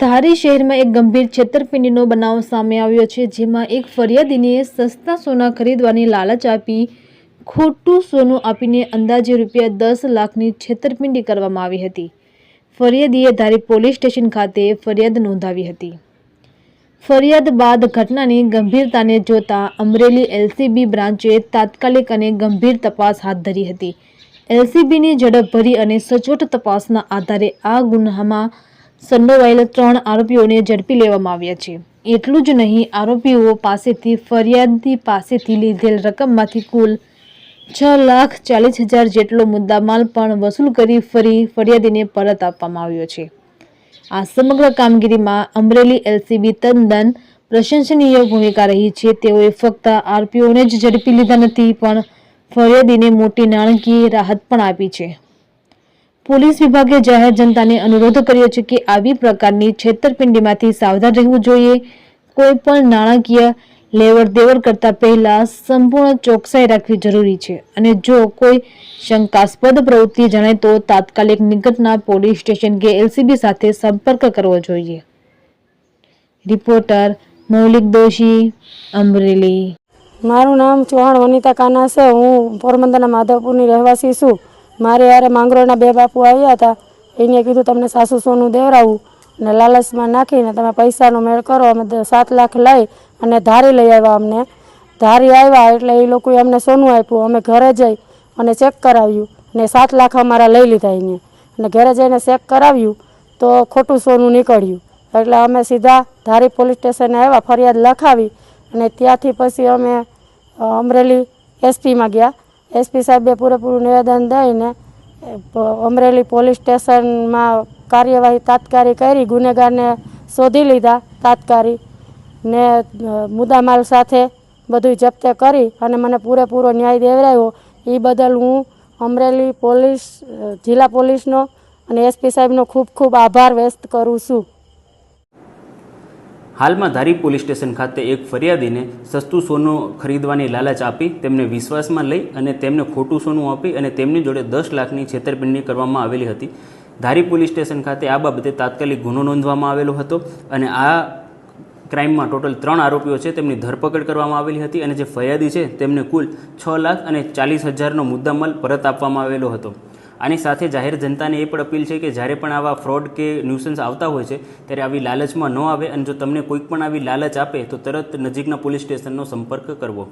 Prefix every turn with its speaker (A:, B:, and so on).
A: ધારી શહેરમાં એક ગંભીર છેતરપિંડીનો બનાવ સામે આવ્યો છે, જેમાં એક ફરિયાદીને સસ્તા સોના ખરીદવાની લાલચ આપી ખોટું સોનું આપીને અંદાજે ₹10 લાખની છેતરપિંડી કરવામાં આવી હતી। ફરિયાદીએ ધારી પોલીસ સ્ટેશન ખાતે ફરિયાદ નોંધાવી હતી। ફરિયાદ બાદ ઘટનાની ગંભીરતાને જોતા અમરેલી એલસીબી બ્રાન્ચે તાત્કાલિક અને ગંભીર તપાસ હાથ ધરી હતી। એલસીબીની ઝડપભરી અને સચોટ તપાસના આધારે આ ગુન્હામાં સંડોવાયેલ 3 આરોપીઓને ઝડપી લેવામાં આવ્યા છે। એટલું જ નહીં, આરોપીઓ પાસેથી ફરિયાદી પાસેથી લીધેલ રકમમાંથી કુલ ₹6,40,000 જેટલો મુદ્દામાલ પણ વસૂલ કરી ફરિયાદીને પરત આપવામાં આવ્યો છે। આ સમગ્ર કામગીરીમાં અમરેલી એલસીબી તદ્દન પ્રશંસનીય ભૂમિકા રહી છે। તેઓએ ફક્ત આરોપીઓને જ ઝડપી લીધા નથી, પણ ફરિયાદીને મોટી નાણાકીય રાહત પણ આપી છે। પોલીસ વિભાગે જાહેર જનતાને અનુરોધ કર્યો છે કે આવી પ્રકારની છેતરપિંડીમાંથી સાવધાન રહેવું જોઈએ। કોઈ પણ નાણાકીય લેવડ દેવડ કરતા પહેલા સંપૂર્ણ ચોકસાઈ રાખવી જરૂરી છે અને જો કોઈ શંકાસ્પદ પ્રવૃત્તિ જણાય તો તાત્કાલિક નિકટના પોલીસ સ્ટેશન કે એલસીબી સાથે સંપર્ક કરવો જોઈએ। રિપોર્ટર મૌલિક દોશી, અમરેલી।
B: મારું નામ ચૌહાણ વનિતા કાના છે। હું પોરબંદરના માધવપુરની રહેવાસી છું। મારે યારે માંગરોળના 2 બાપુ આવ્યા હતા। એને કીધું તમને સાસુ સોનું દેવરાવું અને લાલચમાં નાખીને તમે પૈસાનો મેળ કરો। અમે 7 લાખ લઈ અને ધારી લઈ આવ્યા। અમને ધારી આવ્યા એટલે એ લોકોએ અમને સોનું આપ્યું। અમે ઘરે જઈ અને ચેક કરાવ્યું ને 7 લાખ અમારા લઈ લીધા એને, અને ઘરે જઈને ચેક કરાવ્યું તો ખોટું સોનું નીકળ્યું। એટલે અમે સીધા ધારી પોલીસ સ્ટેશને આવ્યા, ફરિયાદ લખાવી અને ત્યાંથી પછી અમે અમરેલી એસપીમાં ગયા। એસપી સાહેબે પૂરેપૂરું નિવેદન દઈને અમરેલી પોલીસ સ્ટેશનમાં કાર્યવાહી તાત્કાલિક કરી, ગુનેગારને શોધી લીધા તાત્કાલિક ને મુદ્દામાલ સાથે બધું જપ્તે કરી અને મને પૂરેપૂરો ન્યાય દેવરાયો। એ બદલ હું અમરેલી પોલીસ, જિલ્લા પોલીસનો અને એસપી સાહેબનો ખૂબ ખૂબ આભાર વ્યક્ત કરું છું।
C: હાલમાં ધારી પોલીસ સ્ટેશન ખાતે એક ફરિયાદીને સસ્તું સોનું ખરીદવાની લાલચ આપી તેમને વિશ્વાસમાં લઈ અને તેમને ખોટું સોનું આપી અને તેમની જોડે 10 લાખની છેતરપિંડી કરવામાં આવેલી હતી। ધારી પોલીસ સ્ટેશન ખાતે આ બાબતે તાત્કાલિક ગુનો નોંધવામાં આવેલો હતો અને આ ક્રાઇમમાં ટોટલ 3 આરોપીઓ છે તેમની ધરપકડ કરવામાં આવેલી હતી અને જે ફરિયાદી છે તેમને કુલ ₹6,40,000નો મુદ્દામાલ પરત આપવામાં આવેલો હતો। આની સાથે જાહેર જનતાને એ પણ અપીલ છે કે જ્યારે પણ આવા ફ્રોડ કે ન્યુસન્સ આવતા હોય છે ત્યારે આવી લાલચમાં ન આવે અને જો તમને કોઈક પણ આવી લાલચ આપે તો તરત નજીકના પોલીસ સ્ટેશનનો સંપર્ક કરવો।